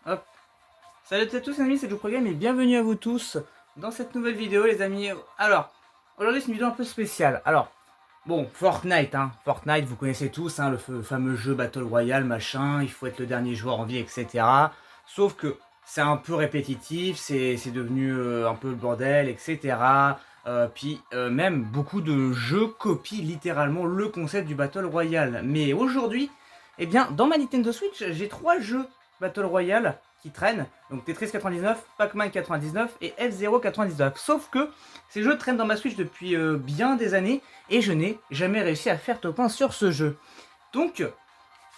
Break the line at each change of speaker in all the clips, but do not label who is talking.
Hop. Salut à tous les amis, c'est JoeProGame et bienvenue à vous tous dans cette nouvelle vidéo les amis. Alors, aujourd'hui c'est une vidéo un peu spéciale. Alors, bon, Fortnite, Fortnite vous connaissez tous, le fameux jeu Battle Royale, machin, il faut être le dernier joueur en vie, etc. Sauf que c'est un peu répétitif, c'est devenu un peu le bordel, etc. Même beaucoup de jeux copient littéralement le concept du Battle Royale. Mais aujourd'hui, eh bien, dans ma Nintendo Switch, j'ai 3 jeux Battle Royale qui traînent. Donc Tetris 99, Pac-Man 99 et F-Zero 99. Sauf que ces jeux traînent dans ma Switch depuis bien des années et je n'ai jamais réussi à faire top 1 sur ce jeu. Donc,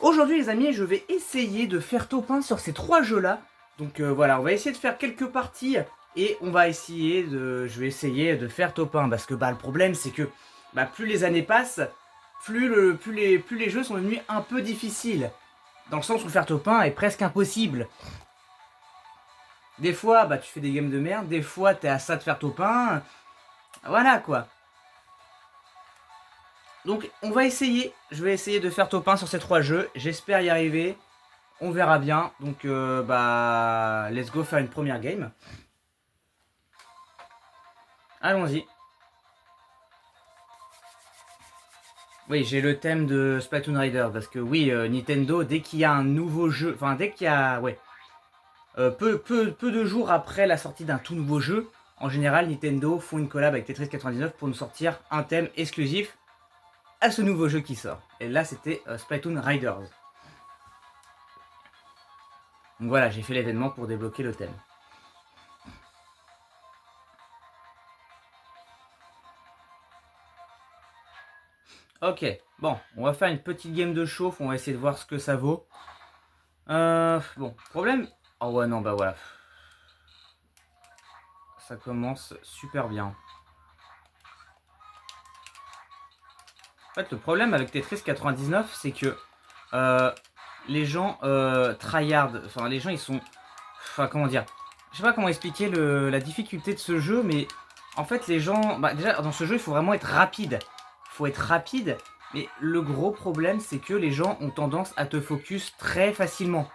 aujourd'hui les amis, je vais essayer de faire top 1 sur ces 3 jeux-là. Donc voilà, on va essayer de faire quelques parties et on va essayer de... Je vais essayer de faire top 1 parce que le problème c'est que plus les années passent, plus les jeux sont devenus un peu difficiles. Dans le sens où faire top 1 est presque impossible. Des fois, tu fais des games de merde, des fois t'es à ça de faire top 1. Voilà quoi. Donc on va essayer, je vais essayer de faire top 1 sur ces 3 jeux, j'espère y arriver, on verra bien. Donc let's go faire une première game. Allons-y. Oui, j'ai le thème de Splatoon Rider, parce que oui, Nintendo, dès qu'il y a un nouveau jeu, enfin dès qu'il y a, ouais, peu de jours après la sortie d'un tout nouveau jeu, en général Nintendo font une collab avec Tetris 99 pour nous sortir un thème exclusif à ce nouveau jeu qui sort. Et là c'était Splatoon Riders. Donc voilà, j'ai fait l'événement pour débloquer le thème. Ok, bon, on va faire une petite game de chauffe, on va essayer de voir ce que ça vaut. Bon, problème... Oh ouais, non, bah voilà. Ça commence super bien. En fait, le problème avec Tetris 99, c'est que les gens tryhard, enfin les gens ils sont... Enfin comment dire, je sais pas comment expliquer la difficulté de ce jeu, mais en fait les gens... déjà dans ce jeu il faut vraiment être rapide. Il faut être rapide, mais le gros problème c'est que les gens ont tendance à te focus très facilement.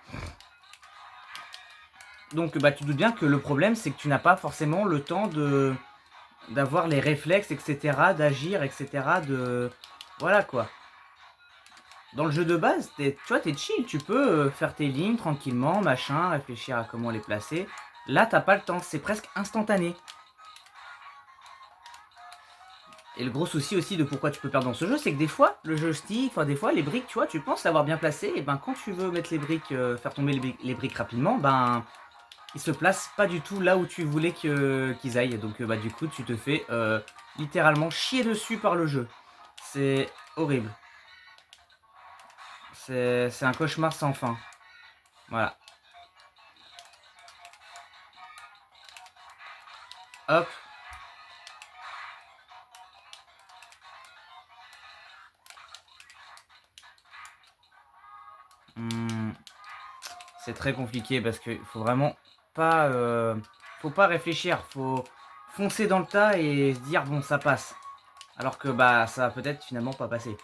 Donc tu doutes bien que le problème c'est que tu n'as pas forcément le temps d'avoir les réflexes, etc., d'agir, etc., de... Voilà quoi. Dans le jeu de base, tu vois, t'es chill, tu peux faire tes lignes tranquillement, machin, réfléchir à comment les placer. Là, t'as pas le temps, c'est presque instantané. Et le gros souci aussi de pourquoi tu peux perdre dans ce jeu, c'est que des fois, le jeu stick, enfin des fois, les briques, tu vois, tu penses l'avoir bien placé, et quand tu veux mettre les briques, faire tomber les briques rapidement, ils se placent pas du tout là où tu voulais qu'ils aillent. Donc du coup, tu te fais littéralement chier dessus par le jeu. C'est horrible. C'est un cauchemar sans fin. Voilà. Hop. C'est très compliqué parce qu'il faut vraiment pas... faut pas réfléchir. Faut foncer dans le tas et se dire bon ça passe. Alors que ça va peut-être finalement pas passer.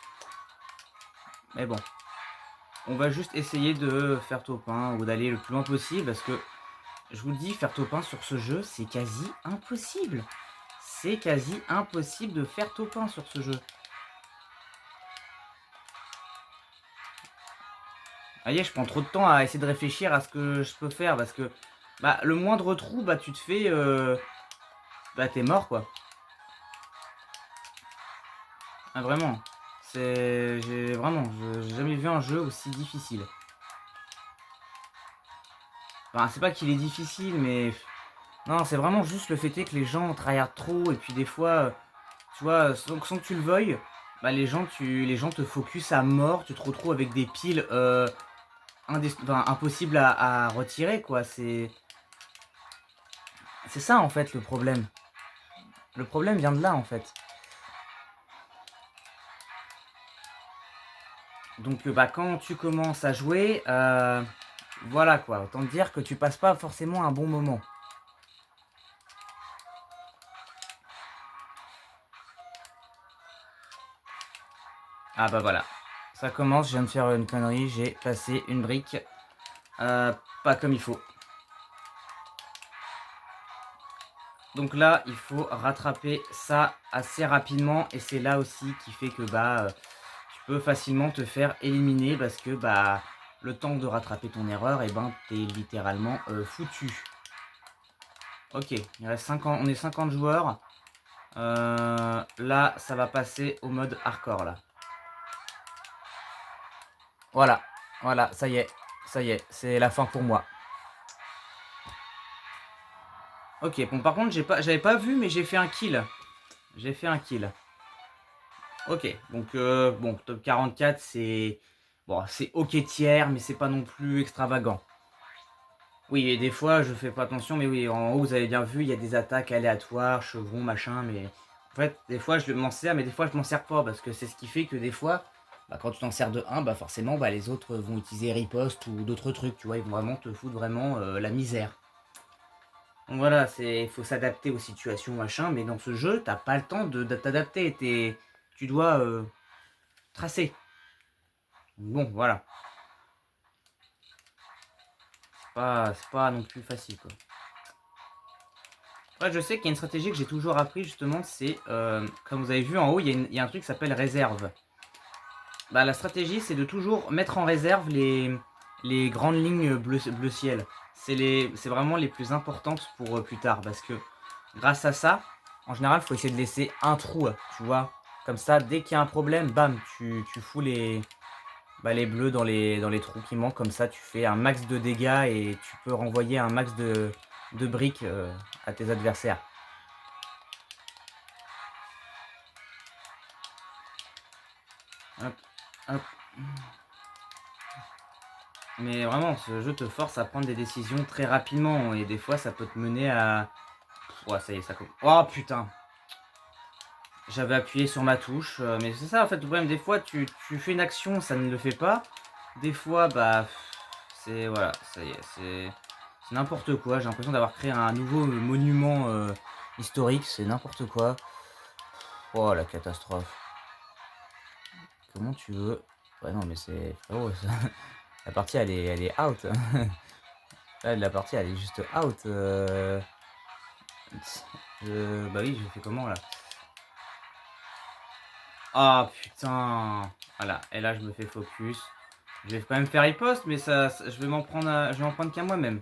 Mais bon. On va juste essayer de faire top 1 ou d'aller le plus loin possible parce que je vous le dis, faire top 1 sur ce jeu, c'est quasi impossible. C'est quasi impossible de faire top 1 sur ce jeu. Vous voyez, je prends trop de temps à essayer de réfléchir à ce que je peux faire parce que le moindre trou, tu te fais... t'es mort quoi. Ah, vraiment. J'ai jamais vu un jeu aussi difficile. Enfin, c'est pas qu'il est difficile, mais... Non, c'est vraiment juste le fait est que les gens tryhard trop, et puis des fois, tu vois, sans que tu le veuilles, les gens te focus à mort, tu te retrouves avec des piles impossibles à retirer, quoi. C'est ça, en fait, le problème. Le problème vient de là, en fait. Donc, quand tu commences à jouer, voilà, quoi. Autant te dire que tu passes pas forcément un bon moment. Ah voilà, ça commence, je viens de faire une connerie, j'ai passé une brique. pas comme il faut. Donc là, il faut rattraper ça assez rapidement. Et c'est là aussi qui fait que tu peux facilement te faire éliminer parce que le temps de rattraper ton erreur, et t'es littéralement foutu. Ok, il reste 50, on est 50 joueurs. Là, ça va passer au mode hardcore là. Voilà, voilà, ça y est, c'est la fin pour moi. Ok, bon par contre, j'avais pas vu, mais j'ai fait un kill. J'ai fait un kill. Ok, donc bon, top 44, c'est bon, c'est ok tiers, mais c'est pas non plus extravagant. Oui, et des fois, je fais pas attention, mais oui, en haut, vous avez bien vu, il y a des attaques aléatoires, chevrons, machin, mais en fait, des fois, je m'en sers, mais des fois, je m'en sers pas, parce que c'est ce qui fait que des fois, quand tu t'en sers de 1, forcément, les autres vont utiliser riposte ou d'autres trucs, tu vois, ils vont vraiment te foutre vraiment la misère. Donc voilà, il faut s'adapter aux situations, machin, mais dans ce jeu, t'as pas le temps de t'adapter, tu dois tracer. Bon, voilà. C'est pas non plus facile, quoi. Ouais, je sais qu'il y a une stratégie que j'ai toujours appris, justement, c'est, comme vous avez vu en haut, il y a un truc qui s'appelle réserve. La stratégie, c'est de toujours mettre en réserve les grandes lignes bleu ciel. C'est vraiment les plus importantes pour plus tard, parce que grâce à ça, en général, il faut essayer de laisser un trou, tu vois. Comme ça, dès qu'il y a un problème, bam, tu fous les bleus dans les trous qui manquent. Comme ça, tu fais un max de dégâts et tu peux renvoyer un max de briques à tes adversaires. Hop, hop. Mais vraiment, ce jeu te force à prendre des décisions très rapidement. Et des fois, ça peut te mener à... Ouais, ça y est, ça coupe. Oh putain! J'avais appuyé sur ma touche. Mais c'est ça, en fait, le problème. Des fois, tu fais une action, ça ne le fait pas. Des fois, c'est... Voilà, ça y est, c'est n'importe quoi. J'ai l'impression d'avoir créé un nouveau monument historique. C'est n'importe quoi. Oh, la catastrophe. Comment tu veux... Ouais, non, mais c'est... Oh, ça... La partie, elle est out. Là, la partie, elle est juste out. Bah oui, je fais comment, là? Ah, putain! Voilà, et là, je me fais focus. Je vais quand même faire riposte, mais je vais m'en prendre qu'à moi-même.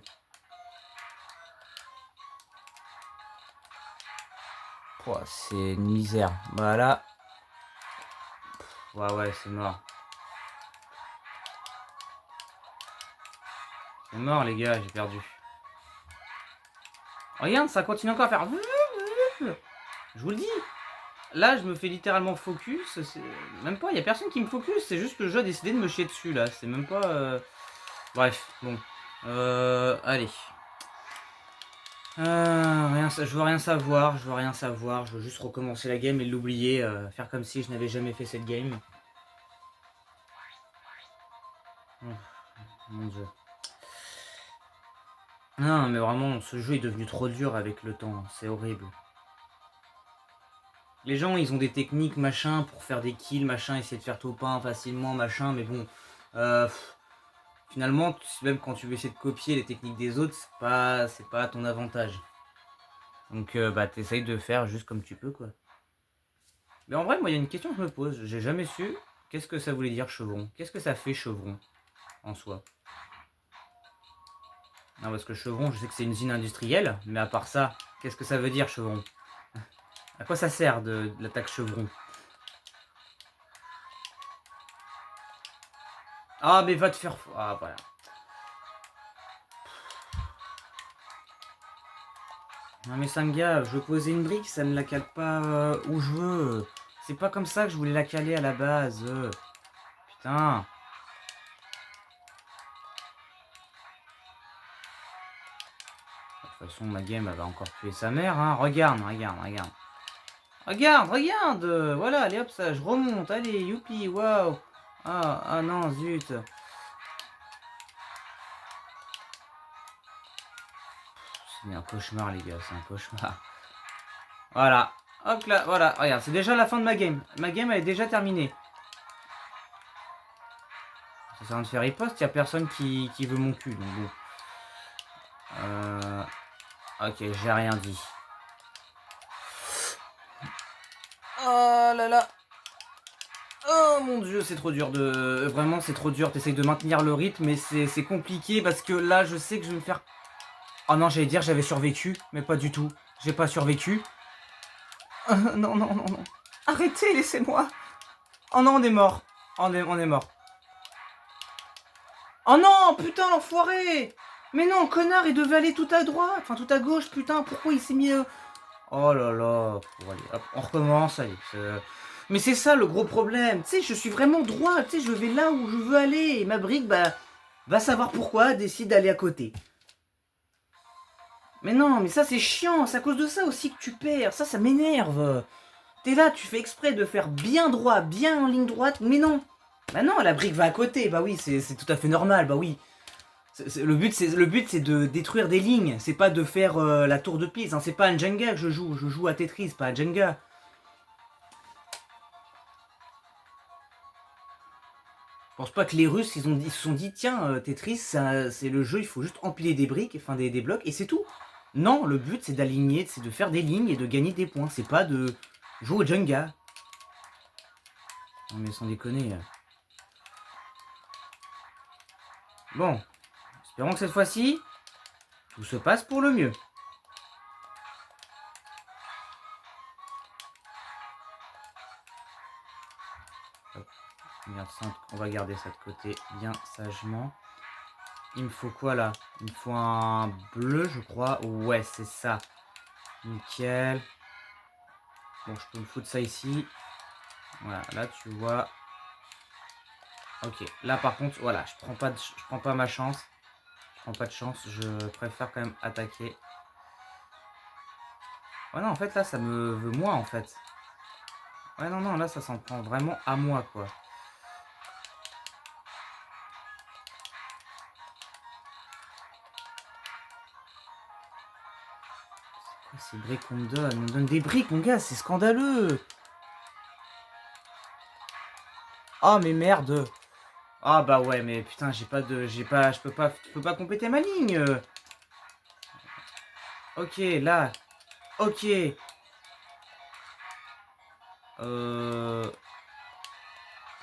Oh, c'est une misère. Voilà. Ouais, c'est mort. C'est mort, les gars, j'ai perdu. Regarde, ça continue encore à faire... Je vous le dis. Là, je me fais littéralement focus. Même pas, il n'y a personne qui me focus. C'est juste que le jeu a décidé de me chier dessus, là. C'est même pas... Bref, bon. Allez. Je veux rien savoir, je veux juste recommencer la game et l'oublier, faire comme si je n'avais jamais fait cette game. Oh, mon dieu. Non, mais vraiment, ce jeu est devenu trop dur avec le temps, c'est horrible. Les gens, ils ont des techniques, machin, pour faire des kills, machin, essayer de faire top 1 facilement, machin, mais bon, finalement, même quand tu veux essayer de copier les techniques des autres, c'est pas à ton avantage. Donc, t'essayes de faire juste comme tu peux, quoi. Mais en vrai, moi, il y a une question que je me pose. J'ai jamais su qu'est-ce que ça voulait dire chevron. Qu'est-ce que ça fait chevron en soi? Non, parce que chevron, je sais que c'est une usine industrielle, mais à part ça, qu'est-ce que ça veut dire chevron? À quoi ça sert de l'attaque chevron? Ah, mais va te faire... Ah, voilà. Non, mais ça me gave. Je veux poser une brique, ça me la cale pas où je veux. C'est pas comme ça que je voulais la caler à la base. Putain. De toute façon, ma game, elle va encore tuer sa mère, hein. Regarde. Regarde. Voilà, allez hop, ça, je remonte. Allez, youpi, waouh. Ah non, zut. C'est un cauchemar, les gars, c'est un cauchemar. Voilà. Hop là, voilà. Regarde, c'est déjà la fin de ma game. Ma game, elle est déjà terminée. Ça sert à rien de faire riposte, il n'y a personne qui veut mon cul. Donc bon. Ok, j'ai rien dit. Oh là là. Oh mon dieu, c'est trop dur de... Vraiment, c'est trop dur. T'essayes de maintenir le rythme, mais c'est compliqué parce que là, je sais que je vais me faire... Oh non, j'allais dire j'avais survécu, mais pas du tout. J'ai pas survécu. Non, non, non, non. Arrêtez, laissez-moi. Oh non, on est mort. On est mort. Oh non, putain, l'enfoiré. Mais non, connard, il devait aller tout à droite. Enfin, tout à gauche, putain. Pourquoi il s'est mis... Oh là là. Bon, allez, hop, on recommence, allez. Mais c'est ça le gros problème. Tu sais, je suis vraiment droit. Tu sais, je vais là où je veux aller. Et ma brique, bah, va savoir pourquoi, décide d'aller à côté. Mais non, mais ça c'est chiant. C'est à cause de ça aussi que tu perds. Ça m'énerve. T'es là, tu fais exprès de faire bien droit, bien en ligne droite. Mais non. Bah non, la brique va à côté. Bah oui, c'est tout à fait normal. Bah oui. Le but c'est de détruire des lignes. C'est pas de faire la tour de Pise. Hein. C'est pas un Jenga que je joue. Je joue à Tetris, pas à Jenga. Je pense pas que les Russes, ils se sont dit, tiens, Tetris, c'est le jeu, il faut juste empiler des briques, enfin des blocs, et c'est tout. Non, le but, c'est d'aligner, c'est de faire des lignes et de gagner des points. C'est pas de jouer au Jenga. Non mais sans déconner. Bon, espérons que cette fois-ci, tout se passe pour le mieux. On va garder ça de côté bien sagement. Il me faut quoi là? Il me faut un bleu, je crois. Ouais, c'est ça. Nickel. Bon, je peux me foutre ça ici. Voilà, là tu vois. Ok, là par contre, voilà, je prends pas ma chance. Je prends pas de chance, je préfère quand même attaquer. Ouais non, en fait là ça me veut moi en fait. Ouais non, non, là ça s'en prend vraiment à moi quoi. Ces briques qu'on me donne. On me donne des briques, mon gars, c'est scandaleux. Oh, mais merde. Ah, bah ouais, mais putain, je peux pas compléter ma ligne. Ok, là. Ok. Ouais,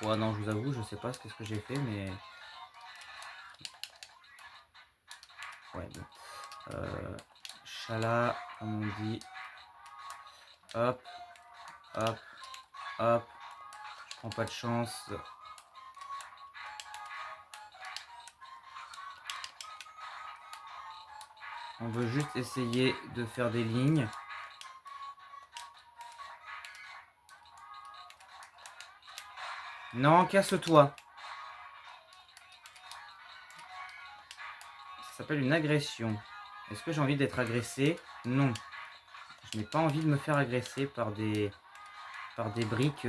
non, je vous avoue, je sais pas ce que j'ai fait, mais... Ouais, bon. Chala, comme on dit. Hop. Hop. Hop. Je prends pas de chance. On veut juste essayer de faire des lignes. Non, casse-toi. Ça s'appelle une agression. Est-ce que j'ai envie d'être agressé? Non. Je n'ai pas envie de me faire agresser par des briques,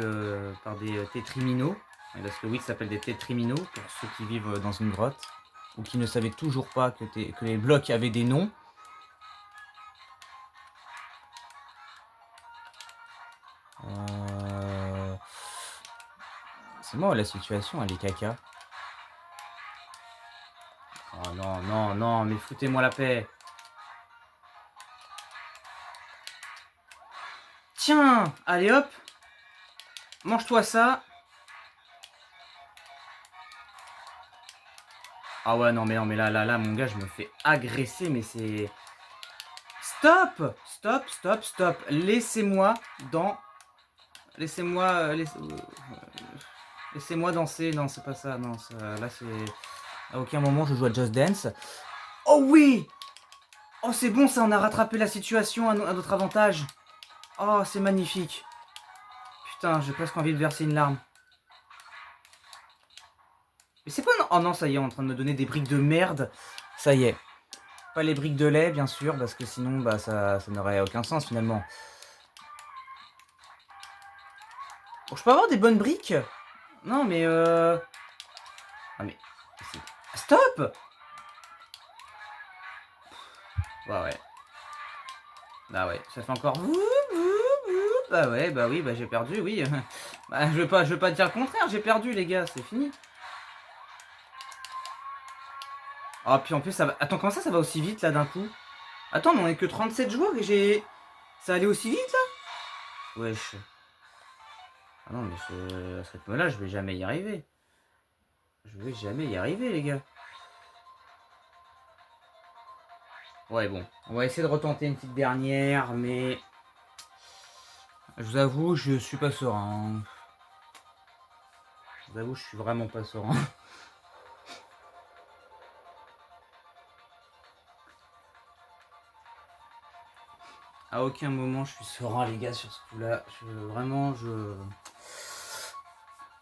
par des tétriminos. Parce que oui, ça s'appelle des tétriminos pour ceux qui vivent dans une grotte. Ou qui ne savaient toujours pas que les blocs avaient des noms. C'est moi la situation, elle est caca. Oh non, non, non, mais foutez-moi la paix. Tiens, allez hop. Mange-toi ça. Ah ouais, non, mais là, mon gars, je me fais agresser, mais c'est... Stop! Stop, stop, stop. Laissez-moi dans... Laissez-moi... Laissez-moi danser. Non, c'est pas ça. Non, ça, là, c'est... À aucun moment, je joue à Just Dance. Oh oui! Oh, c'est bon, ça, on a rattrapé la situation à notre avantage. Oh, c'est magnifique. Putain, j'ai presque envie de verser une larme. Mais c'est quoi non? Oh non, ça y est, on est en train de me donner des briques de merde. Ça y est. Pas les briques de lait, bien sûr, parce que sinon, bah, ça n'aurait aucun sens, finalement. Bon, je peux avoir des bonnes briques? Non, mais Ah, mais... Stop! Bah ouais. Bah ouais, ça fait encore... Bah ouais, bah oui, bah j'ai perdu, oui. Bah, je veux pas dire le contraire, j'ai perdu, les gars, c'est fini. Oh, puis en plus, ça va... Attends, comment ça va aussi vite, là, d'un coup? Attends, mais on est que 37 joueurs et j'ai... Ça allait aussi vite, là? Wesh. Ah non, mais à ce rythme-là, je vais jamais y arriver. Je vais jamais y arriver, les gars. Ouais, bon. On va essayer de retenter une petite dernière, mais... Je vous avoue, je suis pas serein. Je vous avoue, je suis vraiment pas serein. À aucun moment je suis serein, les gars, sur ce coup-là. Vraiment, je...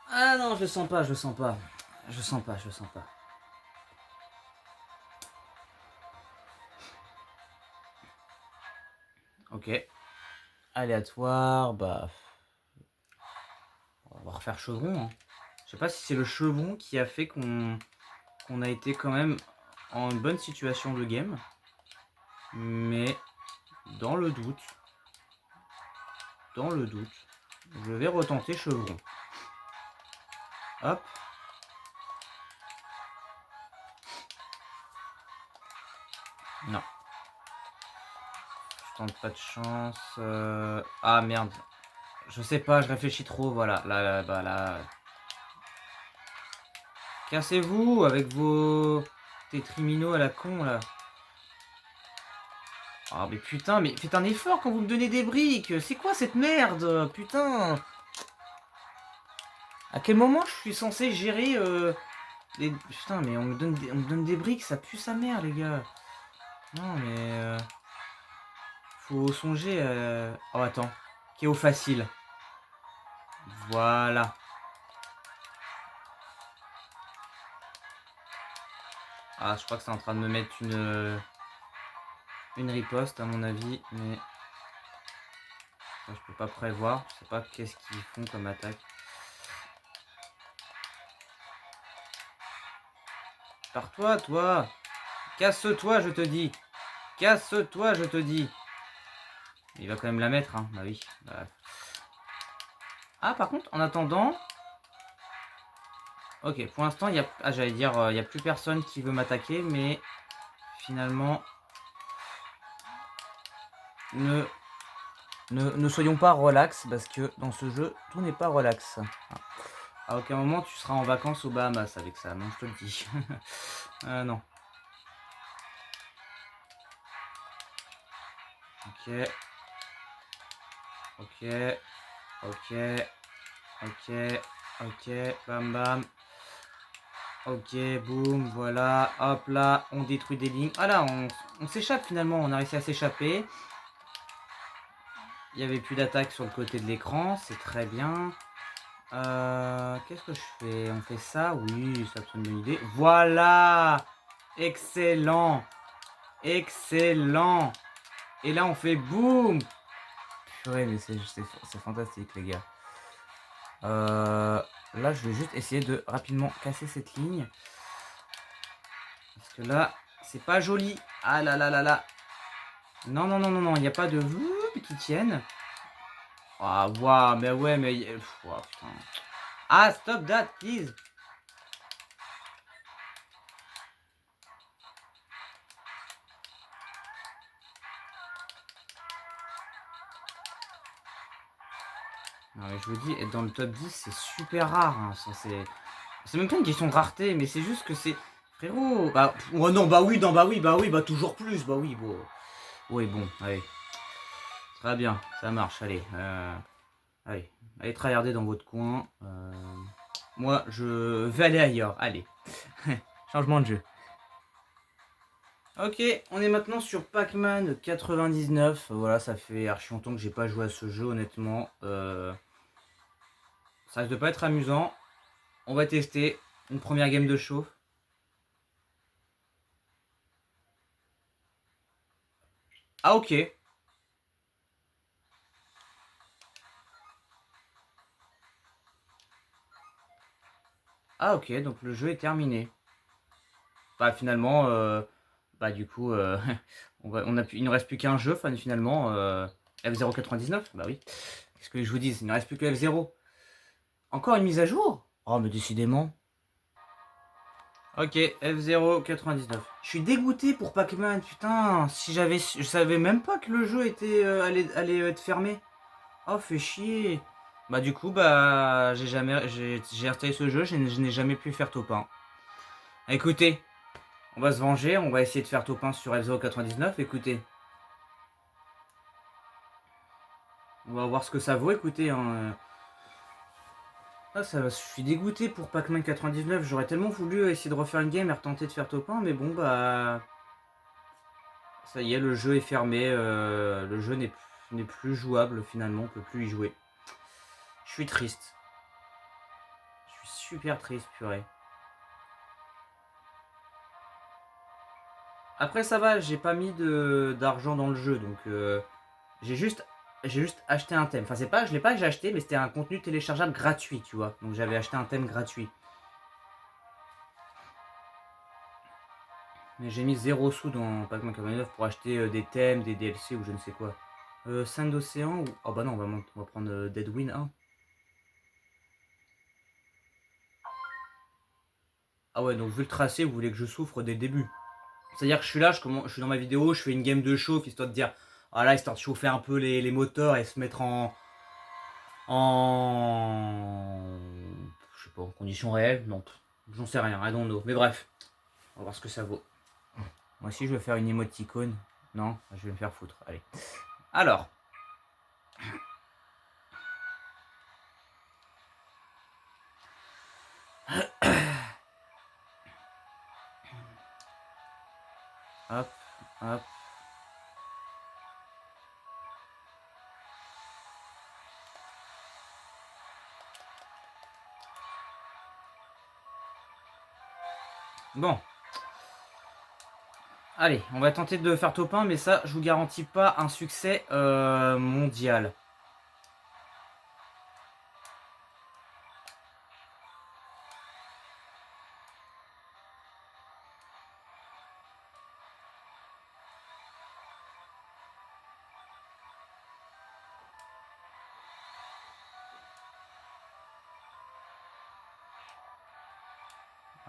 Ah non, je le sens pas, je le sens pas. Je le sens pas, je le sens pas. Ok. Aléatoire, bah... On va refaire chevron. Hein. Je sais pas si c'est le chevron qui a fait qu'on a été quand même en une bonne situation de game. Mais dans le doute, je vais retenter chevron. Hop. Non. Je tente pas de chance. Ah merde. Je sais pas, je réfléchis trop. Voilà. Là. Cassez-vous avec vos tétrimino à la con là. Ah mais putain, mais faites un effort quand vous me donnez des briques. C'est quoi cette merde? Putain. À quel moment je suis censé gérer les... Putain, mais on me donne des briques, ça pue sa mère, les gars. Non, mais... faut songer... Oh, attends. Kéo facile. Voilà. Ah, je crois que c'est en train de me mettre une riposte, à mon avis, mais... Ça, je peux pas prévoir. Je sais pas qu'est-ce qu'ils font comme attaque. Pars-toi, toi. Casse-toi, je te dis. Casse-toi, je te dis. Il va quand même la mettre, hein. Bah oui. Bah... Ah, par contre, en attendant... Ok, pour l'instant, il y a... Ah, j'allais dire, il n'y a plus personne qui veut m'attaquer, mais... Finalement... Ne soyons pas relax, parce que dans ce jeu, tout n'est pas relax. À aucun moment, tu seras en vacances aux Bahamas avec ça, non, je te le dis. Non. Ok. Ok. Ok. Ok. Ok. Bam bam. Ok, boum, voilà. Hop là, on détruit des lignes. Ah là, on s'échappe finalement. On a réussi à s'échapper. Il n'y avait plus d'attaque sur le côté de l'écran. C'est très bien. Qu'est-ce que je fais? On fait ça? Oui, c'est absolument une bonne idée. Voilà! Excellent! Excellent! Et là, on fait boum! Purée, mais c'est fantastique, les gars. Là, je vais juste essayer de rapidement casser cette ligne. Parce que là, c'est pas joli. Ah là là là là. Non, non, non, non, non, il n'y a pas de qui tiennent. Ah, waouh, mais ouais, mais... Oh, putain. Ah, stop that, please. Non, mais je vous dis, être dans le top 10, c'est super rare. Hein. C'est même pas une question de rareté, mais c'est juste que c'est... Frérot, bah... Oh non, bah oui, non, bah oui, bah toujours plus, bah oui, bon... Oui, bon, allez. Très bien, ça marche, allez. Allez tryharder dans votre coin. Moi, je vais aller ailleurs, allez. Changement de jeu. Ok, on est maintenant sur Pac-Man 99. Voilà, ça fait archi longtemps que j'ai pas joué à ce jeu, honnêtement. Ça risque de pas être amusant. On va tester une première game de chauffe. Ah ok. Ah ok, donc le jeu est terminé. Bah finalement, bah du coup, il ne reste plus qu'un jeu finalement. F099, bah oui. Qu'est-ce que je vous dis, il ne reste plus que F0. Encore une mise à jour? Oh mais décidément. Ok, F099. Je suis dégoûté pour Pac-Man, putain. Si j'avais, je savais même pas que le jeu était allait être fermé. Oh, fait chier. Bah du coup, bah j'ai installé ce jeu, je n'ai jamais pu faire top 1. Écoutez, on va se venger, on va essayer de faire top 1 sur F099. Écoutez, on va voir ce que ça vaut. Écoutez, hein. Ah, je suis dégoûté pour Pac-Man 99. J'aurais tellement voulu essayer de refaire une game et retenter de faire top 1, mais bon, bah. Ça y est, le jeu est fermé. Le jeu n'est plus jouable finalement, on peut plus y jouer. Je suis triste. Je suis super triste, purée. Après, ça va, j'ai pas mis d'argent dans le jeu, donc j'ai juste, j'ai juste acheté un thème. Enfin, c'est pas, je l'ai pas que j'ai acheté, mais c'était un contenu téléchargeable gratuit, tu vois. Donc j'avais acheté un thème gratuit. Mais j'ai mis 0 sous dans Pac-Man 89 pour acheter des thèmes, des DLC ou je ne sais quoi. 5 d'océan ou... Oh bah non, on va prendre Deadwind 1. Ah ouais, donc vu le tracé, vous voulez que je souffre dès le début. C'est-à-dire que je suis là, je suis dans ma vidéo, je fais une game de chauffe, histoire de dire... Ah là, histoire de chauffer un peu les moteurs et se mettre en... Je sais pas, en conditions réelles. Non, j'en sais rien, I don't know. Mais bref, on va voir ce que ça vaut. Moi aussi, je vais faire une émoticône. Non, je vais me faire foutre. Allez. Alors. Hop, hop. Bon. Allez, on va tenter de faire top 1, mais ça, je vous garantis pas un succès mondial.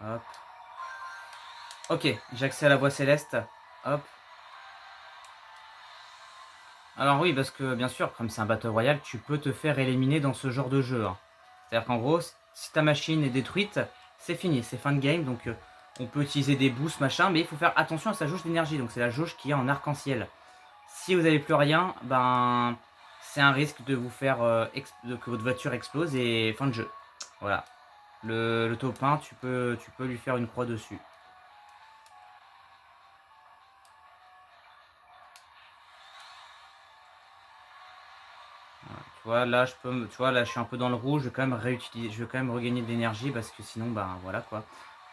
Hop. Ok, j'ai accès à la voie céleste. Hop. Alors oui, parce que bien sûr, comme c'est un Battle Royale, tu peux te faire éliminer dans ce genre de jeu, hein. C'est-à-dire qu'en gros, si ta machine est détruite, c'est fini, c'est fin de game. Donc on peut utiliser des boosts, machin, mais il faut faire attention à sa jauge d'énergie. Donc c'est la jauge qui est en arc-en-ciel. Si vous n'avez plus rien, ben c'est un risque de vous faire que votre voiture explose et fin de jeu. Voilà. Le top 1, tu peux lui faire une croix dessus. Tu vois, là, tu vois, là, je suis un peu dans le rouge. Je vais quand même réutiliser, je vais quand même regagner de l'énergie parce que sinon, ben voilà quoi.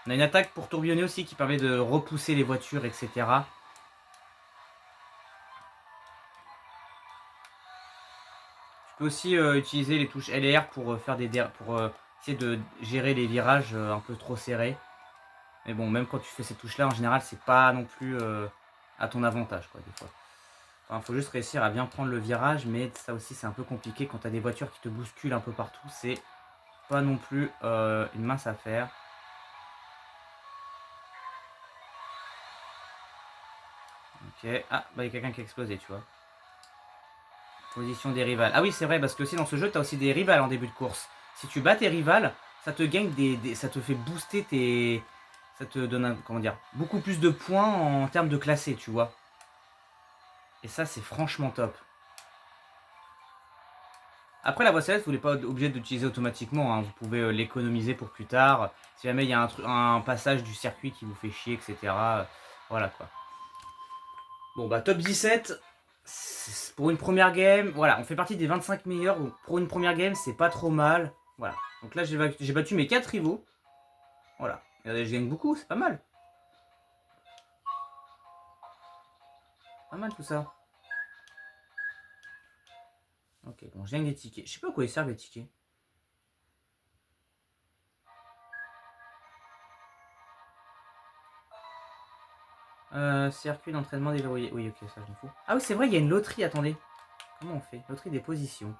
On a une attaque pour tourbillonner aussi qui permet de repousser les voitures, etc. Tu peux aussi utiliser les touches L et R pour faire pour essayer de gérer les virages un peu trop serrés. Mais bon, même quand tu fais ces touches-là, en général, c'est pas non plus à ton avantage, quoi, des fois. Enfin, faut juste réussir à bien prendre le virage, mais ça aussi, c'est un peu compliqué quand tu as des voitures qui te bousculent un peu partout. C'est pas non plus une mince affaire. Ok. Ah, bah il y a quelqu'un qui a explosé, tu vois. Position des rivales. Ah oui, c'est vrai, parce que aussi dans ce jeu, tu as aussi des rivales en début de course. Si tu bats tes rivales, ça te gagne ça te fait booster tes... Ça te donne, comment dire, beaucoup plus de points en termes de classé, tu vois. Et ça, c'est franchement top. Après, la voie céleste, vous n'êtes pas obligé d'utiliser automatiquement, hein. Vous pouvez l'économiser pour plus tard. Si jamais il y a un passage du circuit qui vous fait chier, etc. Voilà quoi. Bon bah top 17. Pour une première game, voilà, on fait partie des 25 meilleurs. Donc pour une première game, c'est pas trop mal. Voilà. Donc là, j'ai battu mes 4 rivaux. Voilà. Et je gagne beaucoup, c'est pas mal. Pas mal tout ça. Ok, bon, je gagne des tickets. Je sais pas à quoi ils servent les tickets. Circuit d'entraînement déverrouillé. Oui, ok, ça je m'en fous. Ah oui, c'est vrai, il y a une loterie, attendez. Comment on fait? Loterie des positions.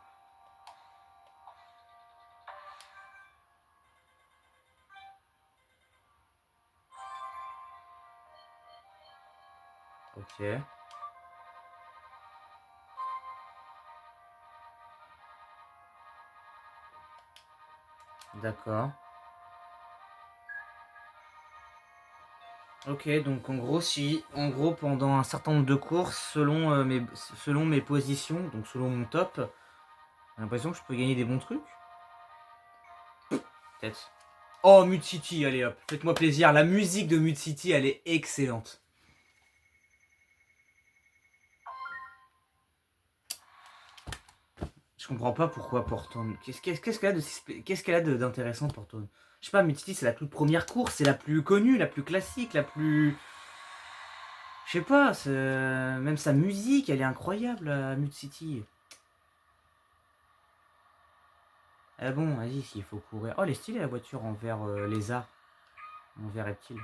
Ok. D'accord. Ok, donc en gros, si en gros pendant un certain nombre de courses, selon mes positions, donc selon mon top, j'ai l'impression que je peux gagner des bons trucs. Peut-être. Oh, Mud City, allez hop, faites-moi plaisir. La musique de Mud City, elle est excellente. Je comprends pas pourquoi Porton. Qu'est-ce qu'elle a d'intéressant Porton? Je sais pas, Mud City, c'est la toute première course, c'est la plus connue, la plus classique, la plus. Je sais pas, même sa musique, elle est incroyable à Mud City. Ah bon, vas-y, s'il faut courir. Oh, elle est stylée la voiture en vert lézard. En vert reptile.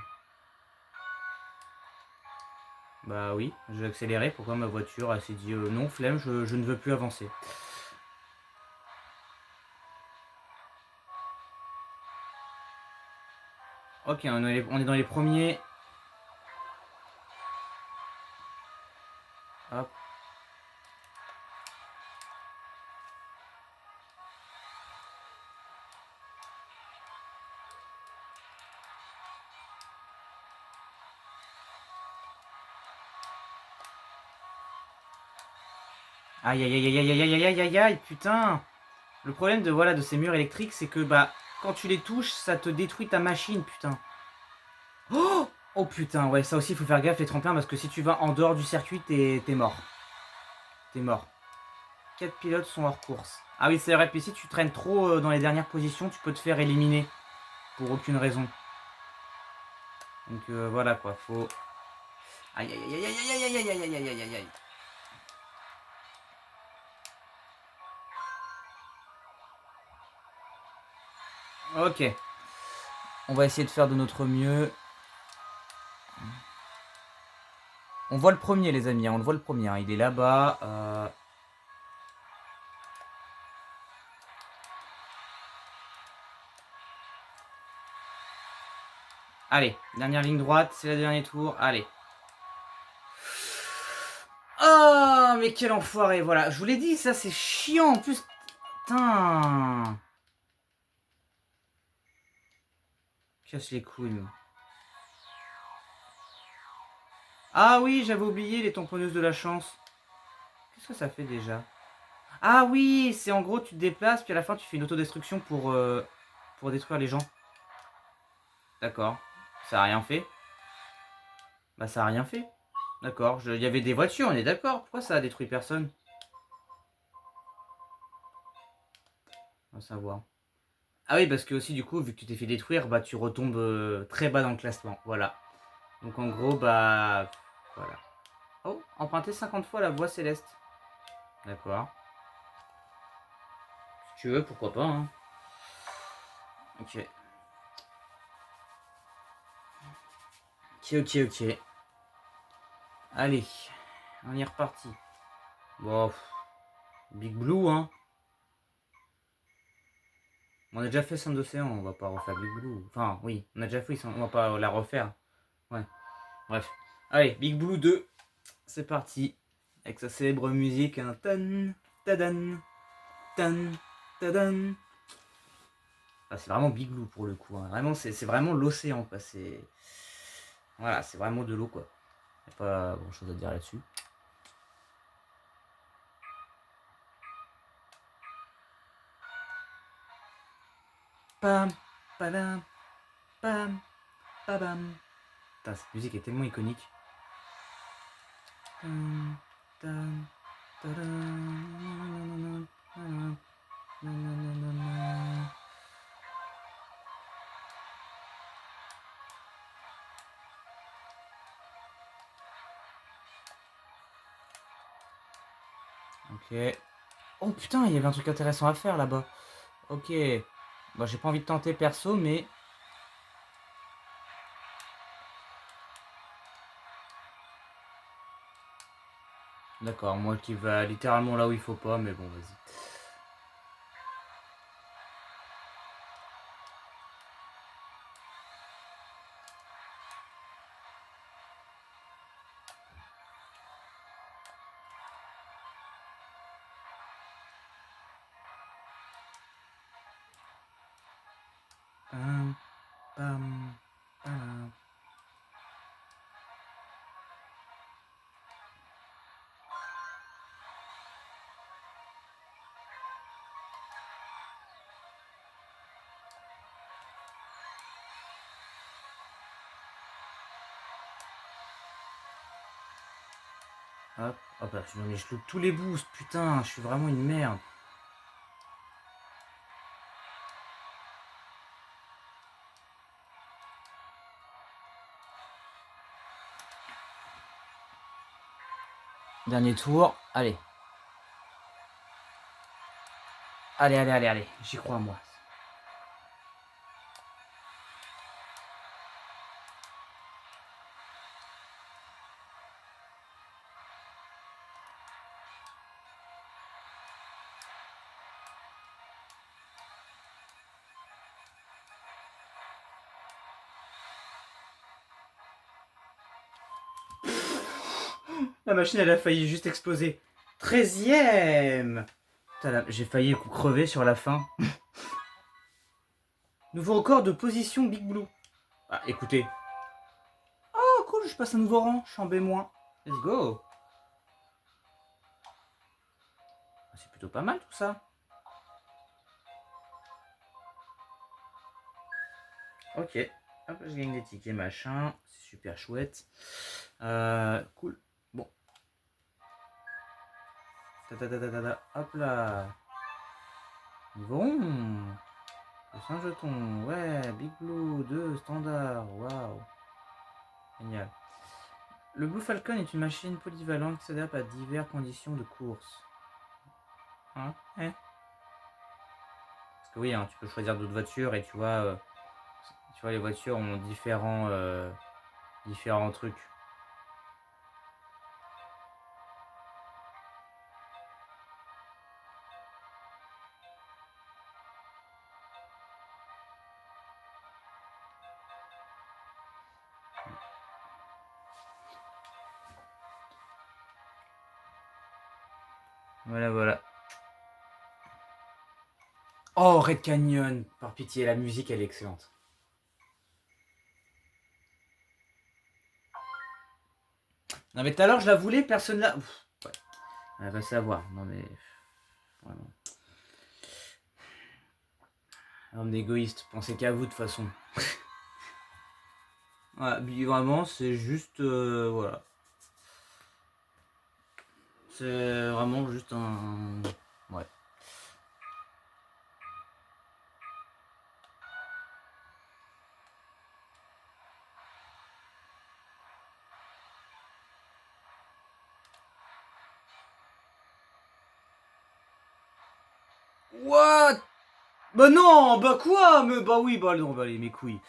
Bah oui, je vais accélérer. Pourquoi ma voiture elle s'est dit non, flemme, je ne veux plus avancer. Ok, on est dans les premiers. Hop. Aïe aïe aïe aïe aïe aïe aïe aïe aïe aïe, putain. Le problème de, voilà, de ces murs électriques, c'est que bah quand tu les touches, ça te détruit ta machine, putain. Oh, oh putain, ouais, ça aussi, il faut faire gaffe les tremplins, parce que si tu vas en dehors du circuit, t'es mort. T'es mort. 4 pilotes sont hors course. Ah oui, c'est vrai, puis si tu traînes trop dans les dernières positions, tu peux te faire éliminer. Pour aucune raison. Donc voilà quoi, faut. Aïe aïe aïe aïe aïe aïe aïe aïe aïe aïe aïe aïe aïe. Ok. On va essayer de faire de notre mieux. On voit le premier les amis, on le voit le premier, hein. Il est là-bas. Allez, dernière ligne droite, c'est le dernier tour. Allez. Oh, mais quel enfoiré, voilà. Je vous l'ai dit, ça c'est chiant en plus. Putain. Casse les couilles. Ah oui, j'avais oublié les tamponneuses de la chance. Qu'est-ce que ça fait déjà? Ah oui, c'est en gros tu te déplaces, puis à la fin tu fais une autodestruction pour détruire les gens. D'accord. Ça a rien fait? Bah ça a rien fait. D'accord. Il y avait des voitures, on est d'accord. Pourquoi ça a détruit personne? On va savoir. Ah oui, parce que aussi du coup, vu que tu t'es fait détruire, bah tu retombes très bas dans le classement. Voilà. Donc en gros, bah... Voilà. Oh, emprunter 50 fois la voie céleste. D'accord. Si tu veux, pourquoi pas, hein. Ok. Ok, ok, ok. Allez. On est reparti. Bon, Big Blue, hein. On a déjà fait Sound d'Océan, on va pas refaire Big Blue. Enfin, oui, on a déjà fait, on va pas la refaire. Ouais, bref. Allez, Big Blue 2, c'est parti. Avec sa célèbre musique, un tan, tadan, tan, tadan. Ah, c'est vraiment Big Blue pour le coup, hein. Vraiment, c'est vraiment l'océan, quoi. C'est. Voilà, c'est vraiment de l'eau, quoi. Y a pas grand chose à dire là-dessus. Pam, padam, pam, pabam. Putain, cette musique est tellement iconique. Tan, tan, tadam, ok. Oh putain, il y avait un truc intéressant à faire là-bas. Ok. Bon, j'ai pas envie de tenter perso, mais. D'accord, moi qui va littéralement là où il faut pas, mais bon, vas-y. pam, pam. Hop, hop là, mais je loupe tous les boosts, putain, je suis vraiment une merde. Dernier tour, allez. Allez, allez, allez, allez, j'y crois moi. La machine, elle a failli juste exploser. 13e. J'ai failli crever sur la fin. Nouveau record de position Big Blue. Ah, écoutez. Oh, cool, je passe un nouveau rang. Je suis en B-. Let's go. C'est plutôt pas mal tout ça. Ok. Hop, je gagne des tickets, machin. C'est super chouette. Cool. Bon. Hop là. Bon. 200 jetons. Ouais, Big Blue, 2, standard. Waouh. Génial. Le Blue Falcon est une machine polyvalente qui s'adapte à diverses conditions de course. Hein? Parce que oui, hein, tu peux choisir d'autres voitures et tu vois, les voitures ont différents trucs. Voilà, voilà. Oh, Red Canyon. Par pitié, la musique, elle est excellente. Non, mais tout à l'heure, je la voulais, personne là. Ouais. Elle va savoir. Non, mais. Vraiment. Homme d'égoïste. Pensez qu'à vous, de toute façon. Ouais, vraiment, c'est juste. Voilà. C'est vraiment juste un. Ouais. What? Bah non, bah quoi? Mais bah oui, bah non, bah allez, mes couilles.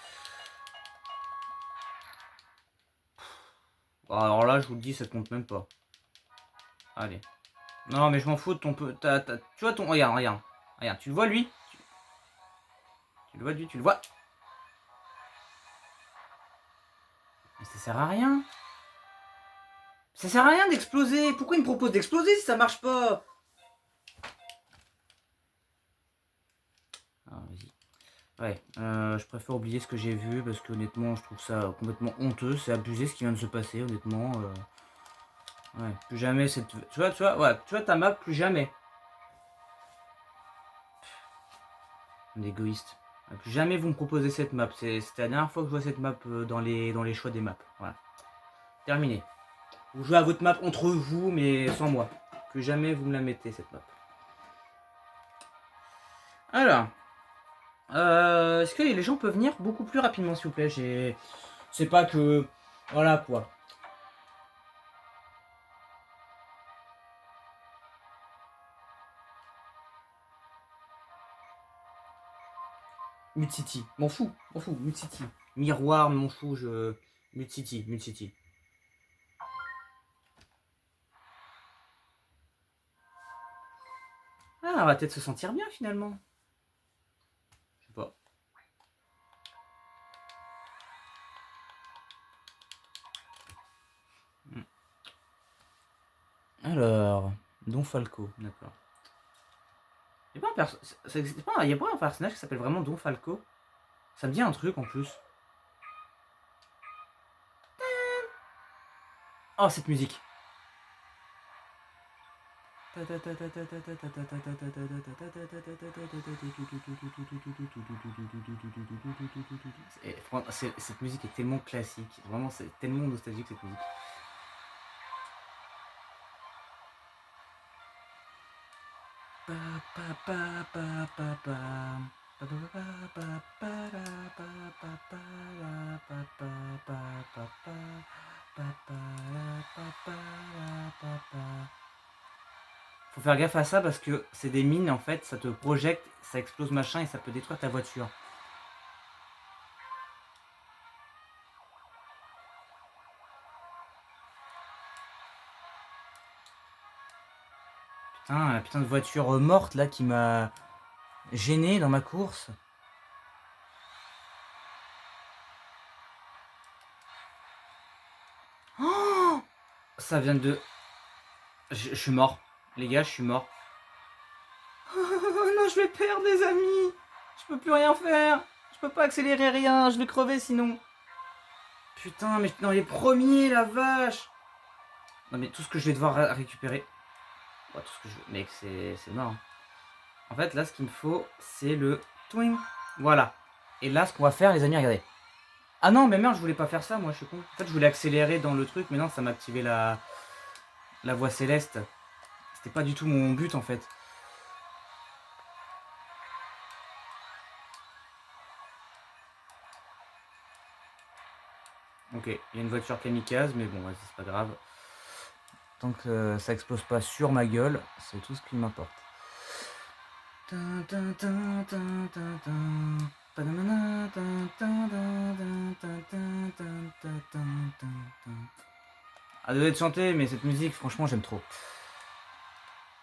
Alors là, je vous le dis, ça compte même pas. Allez. Non, mais je m'en fous de ton peu. Tu vois ton. Regarde, regarde. Regarde, tu le vois lui? Tu le vois lui, tu le vois? Mais ça sert à rien. Ça sert à rien d'exploser. Pourquoi il me propose d'exploser si ça marche pas? Ah, vas-y. Ouais, je préfère oublier ce que j'ai vu parce que honnêtement, je trouve ça complètement honteux. C'est abusé ce qui vient de se passer, honnêtement. Ouais, plus jamais cette. Tu vois, ouais, tu vois ta map, plus jamais. D'égoïste. Plus jamais vous me proposez cette map. C'était la dernière fois que je vois cette map dans les choix des maps. Voilà. Terminé. Vous jouez à votre map entre vous, mais sans moi. Plus jamais vous me la mettez, cette map. Alors. Est-ce que les gens peuvent venir beaucoup plus rapidement, s'il vous plaît? C'est pas que... Voilà, quoi. Mute City. M'en fous. Mute City. Miroir, m'en fous, Mute City. Ah, on va peut-être se sentir bien, finalement. Je sais pas. Alors, Don Falco, d'accord. Il n'y a pas un personnage qui s'appelle vraiment Don Falco? Ça me dit un truc en plus. Oh, cette musique. Cette musique est tellement classique. Vraiment, c'est tellement nostalgique cette musique. Faut faire gaffe à ça parce que c'est des mines en fait, ça te projette, ça explose machin et ça peut détruire ta voiture. Putain, la putain de voiture morte là qui m'a gêné dans ma course. Oh, ça vient de... Je suis mort. Les gars, je suis mort. Oh, non, je vais perdre les amis. Je peux plus rien faire. Je peux pas accélérer rien. Je vais crever sinon. Putain, mais dans les premiers, la vache. Non, mais tout ce que je vais devoir récupérer. Bon, tout ce que je... Mec, c'est mort. En fait, là, ce qu'il me faut, c'est le twing. Voilà. Et là, ce qu'on va faire, les amis, regardez. Ah non, mais merde, je voulais pas faire ça, moi, je suis con. En fait, je voulais accélérer dans le truc, mais non, ça m'a activé la voie céleste. C'était pas du tout mon but, en fait. Ok, il y a une voiture kamikaze, mais bon, vas-y, c'est pas grave. Tant que ça explose pas sur ma gueule, c'est tout ce qui m'importe. Ah, devait être chanté, mais cette musique, franchement, j'aime trop.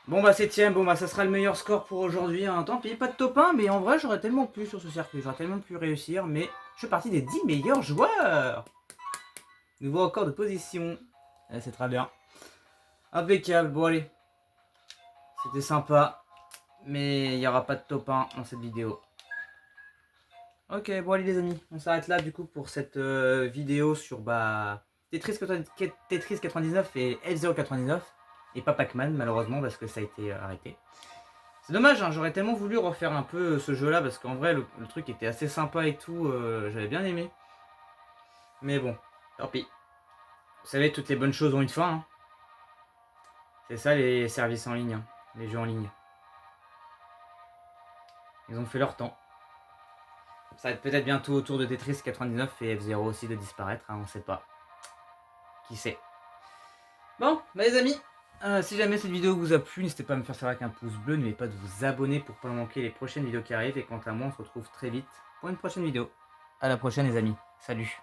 Bon bah 7ème, bon bah ça sera le meilleur score pour aujourd'hui, hein. Tant pis, pas de top 1, mais en vrai j'aurais tellement pu sur ce circuit, j'aurais tellement pu réussir, mais je suis parti des 10 meilleurs joueurs. Nouveau record de position, c'est très bien. Impeccable, bon allez, c'était sympa, mais il n'y aura pas de top 1 dans cette vidéo. Ok, bon allez les amis, on s'arrête là du coup pour cette vidéo sur Tetris 99 et F099. Et pas Pac-Man malheureusement parce que ça a été arrêté. C'est dommage, hein, j'aurais tellement voulu refaire un peu ce jeu là parce qu'en vrai le truc était assez sympa et tout, j'avais bien aimé. Mais bon, tant pis. Vous savez, toutes les bonnes choses ont une fin. Hein. C'est ça les services en ligne, hein, les jeux en ligne. Ils ont fait leur temps. Ça va être peut-être bientôt au tour de Tetris 99 et F0 aussi de disparaître, hein, on sait pas. Qui sait. Bon, bah les amis, si jamais cette vidéo vous a plu, n'hésitez pas à me faire savoir avec un pouce bleu, n'oubliez pas de vous abonner pour ne pas manquer les prochaines vidéos qui arrivent. Et quant à moi, on se retrouve très vite pour une prochaine vidéo. A la prochaine les amis, salut.